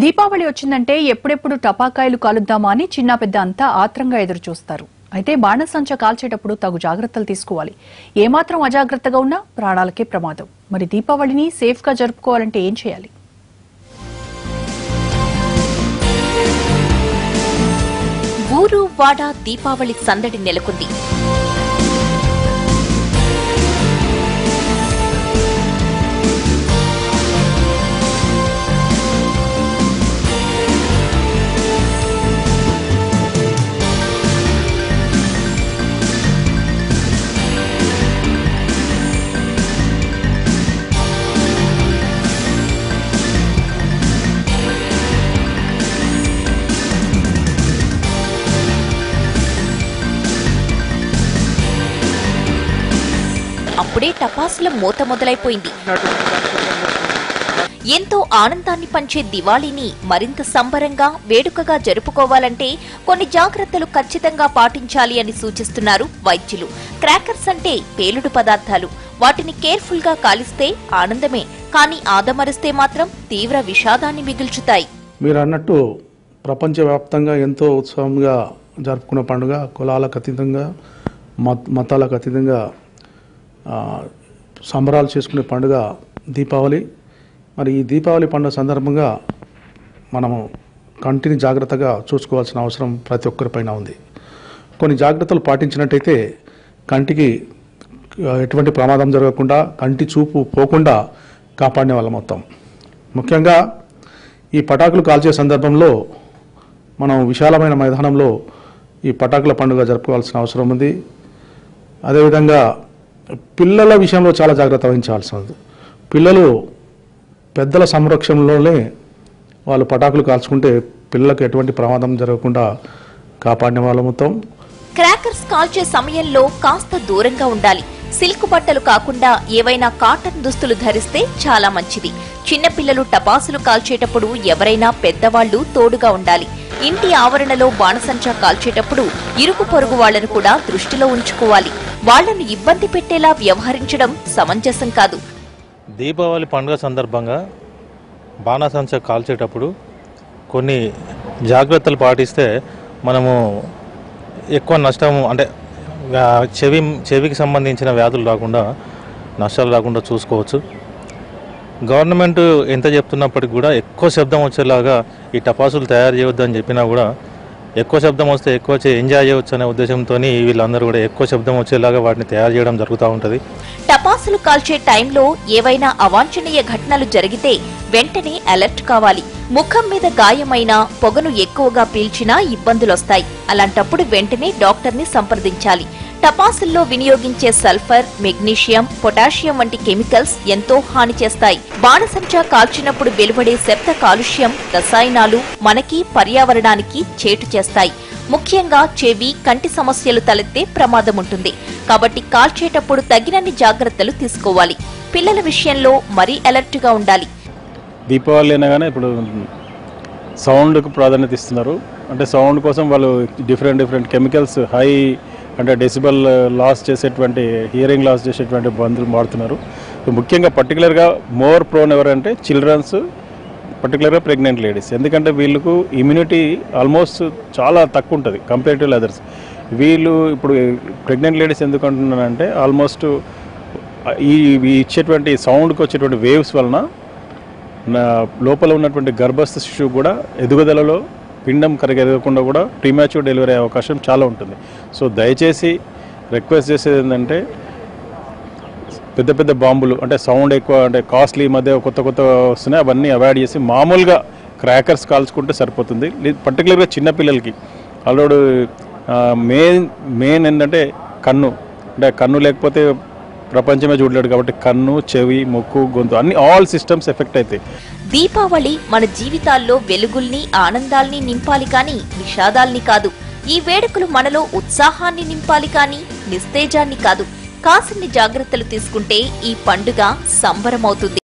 దీపావళి వచ్చిందంటే ఎప్పుడెప్పుడు టపాకాయలు కాలుద్దామా అని చిన్న పెద్ద అంతా ఆత్రంగా ఎదురు చూస్తారు. అయితే బాణసంచ కాల్చేటప్పుడు తగు జాగ్రత్తలు తీసుకోవాలి. ఏమాత్రం అజాగ్రత్తగా ఉన్నా ప్రాణాలకే ప్రమాదం. మరి దీపావళిని సేఫ్ గా జరుపుకోవాలంటే ఏం చేయాలి? ఊరు వాడ దీపావళి సందడి నెలకొంది. అప్పుడే టపాసుల మోత మొదలైపోయింది. ఎంతో ఆనందాన్ని పంచే దివాళీని మరింత సంబరంగా వేడుకగా జరుపుకోవాలంటే కొన్ని జాగ్రత్తలు ఖచ్చితంగా పాటించాలి అని సూచిస్తున్నారు వైద్యులు. క్రాకర్స్ అంటే పేలుడు పదార్థాలు. వాటిని కేర్ఫుల్ గా కాలిస్తే ఆనందమే, కానీ ఆదమరిస్తే మాత్రం తీవ్ర విషాదాన్ని మిగుల్చుతాయి. మీరు అన్నట్టు ప్రపంచవ్యాప్తంగా ఎంతో ఉత్సాహంగా జరుపుకున్న పండుగ, కులాలకు అతీతంగా మతాలకు అతీతంగా సంబరాలు చేసుకునే పండుగ దీపావళి. మరి ఈ దీపావళి పండుగ సందర్భంగా మనము కంటిని జాగ్రత్తగా చూసుకోవాల్సిన అవసరం ప్రతి ఒక్కరిపైన ఉంది. కొన్ని జాగ్రత్తలు పాటించినట్టయితే కంటికి ఎటువంటి ప్రమాదం జరగకుండా, కంటి చూపు పోకుండా కాపాడిన వాళ్ళం మొత్తం. ముఖ్యంగా ఈ పటాకులు కాల్చే సందర్భంలో మనం విశాలమైన మైదానంలో ఈ పటాకుల పండుగ జరుపుకోవాల్సిన అవసరం ఉంది. అదేవిధంగా పిల్లల విషయంలో చాలా జాగ్రత్త వహించాల్సి ఉంది. పిల్లలు పెద్దల సంరక్షణలోనే వాళ్ళు పటాకులు కాల్చుకుంటే పిల్లలకు ఎటువంటి ప్రమాదం జరగకుండా కాపాడిన వాళ్ళ మొత్తం. క్రాకర్స్ కాల్చే సమయంలో కాస్త దూరంగా ఉండాలి. సిల్క్ బట్టలు కాకుండా ఏవైనా కాటన్ దుస్తులు ధరిస్తే చాలా మంచిది. చిన్నపిల్లలు టపాసులు కాల్చేటప్పుడు ఎవరైనా పెద్దవాళ్లు తోడుగా ఉండాలి. ఇంటి ఆవరణలో బాణసంచా కాల్చేటప్పుడు ఇరుగు పొరుగు వాళ్లను కూడా దృష్టిలో ఉంచుకోవాలి. వాళ్లను ఇబ్బంది పెట్టేలా వ్యవహరించడం సమంజసం కాదు. దీపావళి పండుగ సందర్భంగా బాణసంచా కాల్చేటప్పుడు కొన్ని జాగ్రత్తలు పాటిస్తే మనము ఎక్కువ నష్టం, అంటే చెవికి సంబంధించిన వ్యాధులు రాకుండా, నష్టాలు రాకుండా చూసుకోవచ్చు. గవర్నమెంట్ ఎంత చెప్తున్నప్పటికి కూడా ఎక్కువ శబ్దం వచ్చేలాగా ఈ టపాసులు తయారు చేయొద్దని చెప్పినా కూడా ఎక్కువ శబ్దం వస్తే ఎక్కువ ఎంజాయ్ చేయవచ్చు అనే ఉద్దేశంతో వీళ్ళందరూ కూడా ఎక్కువ శబ్దం వచ్చేలాగా వాటిని తయారు చేయడం జరుగుతూ ఉంటుంది. టపాసులు కాల్చే టైంలో ఏవైనా అవాంఛనీయ ఘటనలు జరిగితే వెంటనే అలర్ట్ కావాలి. ముఖం మీద గాయమైనా, పొగను ఎక్కువగా పీల్చినా ఇబ్బందులొస్తాయి. అలాంటప్పుడు వెంటనే డాక్టర్ని సంప్రదించాలి. టపాసుల్లో వినియోగించే సల్ఫర్, మెగ్నీషియం, పొటాషియం వంటి కెమికల్స్ ఎంతో హాని చేస్తాయి. బాణసంచా కాల్చినప్పుడు వెలువడే శబ్ద కాలుష్యం, రసాయనాలు మనకి, పర్యావరణానికి చేటు చేస్తాయి. ముఖ్యంగా చెవి, కంటి సమస్యలు తలెత్తే ప్రమాదం ఉంటుంది. కాబట్టి కాల్చేటప్పుడు తగినన్ని జాగ్రత్తలు తీసుకోవాలి. పిల్లల విషయంలో మరీ అలర్ట్గా ఉండాలి. దీపావళి అనగానే ఇప్పుడు సౌండ్కు ప్రాధాన్యత ఇస్తున్నారు. అంటే సౌండ్ కోసం వాళ్ళు డిఫరెంట్ కెమికల్స్, హై అంటే డెసిబల్ లాస్ చేసేటువంటి, హియరింగ్ లాస్ చేసేటువంటి మందులు వాడుతున్నారు. ముఖ్యంగా పర్టికులర్గా మోర్ ప్రోన్ ఎవరంటే చిల్డ్రన్స్, పర్టికులర్గా ప్రెగ్నెంట్ లేడీస్. ఎందుకంటే వీళ్ళకు ఇమ్యూనిటీ ఆల్మోస్ట్ చాలా తక్కువ ఉంటుంది కంపేర్ టు అదర్స్. వీళ్ళు ఇప్పుడు ప్రెగ్నెంట్ లేడీస్ ఎందుకు అంటున్నానంటే ఆల్మోస్ట్ ఈ ఇచ్చేటువంటి సౌండ్కి వచ్చేటువంటి వేవ్స్ వలన లోపల ఉన్నటువంటి గర్భస్థ శిశువు కూడా ఎదుగుదలలో పిండం ఎదగకుండా కూడా ప్రీమాచ్యూర్ డెలివరీ అయ్యే అవకాశం చాలా ఉంటుంది. సో దయచేసి రిక్వెస్ట్ చేసేది ఏంటంటే పెద్ద బాంబులు, అంటే సౌండ్ ఎక్కువ, అంటే కాస్ట్లీ మధ్య కొత్త వస్తున్నాయి, అవన్నీ అవాయిడ్ చేసి మామూలుగా క్రాకర్స్ కాల్చుకుంటే సరిపోతుంది. పర్టికులర్గా చిన్నపిల్లలకి ఆల్రెడీ మెయిన్ ఏంటంటే కన్ను, అంటే కన్ను లేకపోతే ప్రపంచమే చూడలేడు. కాబట్టి కన్ను, చెవి, ముక్కు, గొంతు అన్ని ఆల్ సిస్టమ్స్ ఎఫెక్ట్ అవుతాయి. దీపావళి మన జీవితాల్లో వెలుగుల్ని, ఆనందాల్ని నింపాలి కానీ విషాదాల్ని కాదు. ఈ వేడుకలు మనలో ఉత్సాహాన్ని నింపాలి కానీ నిస్తేజాన్ని కాదు. కాసిన్ని జాగ్రత్తలు తీసుకుంటే ఈ పండుగ సంబరమవుతుంది.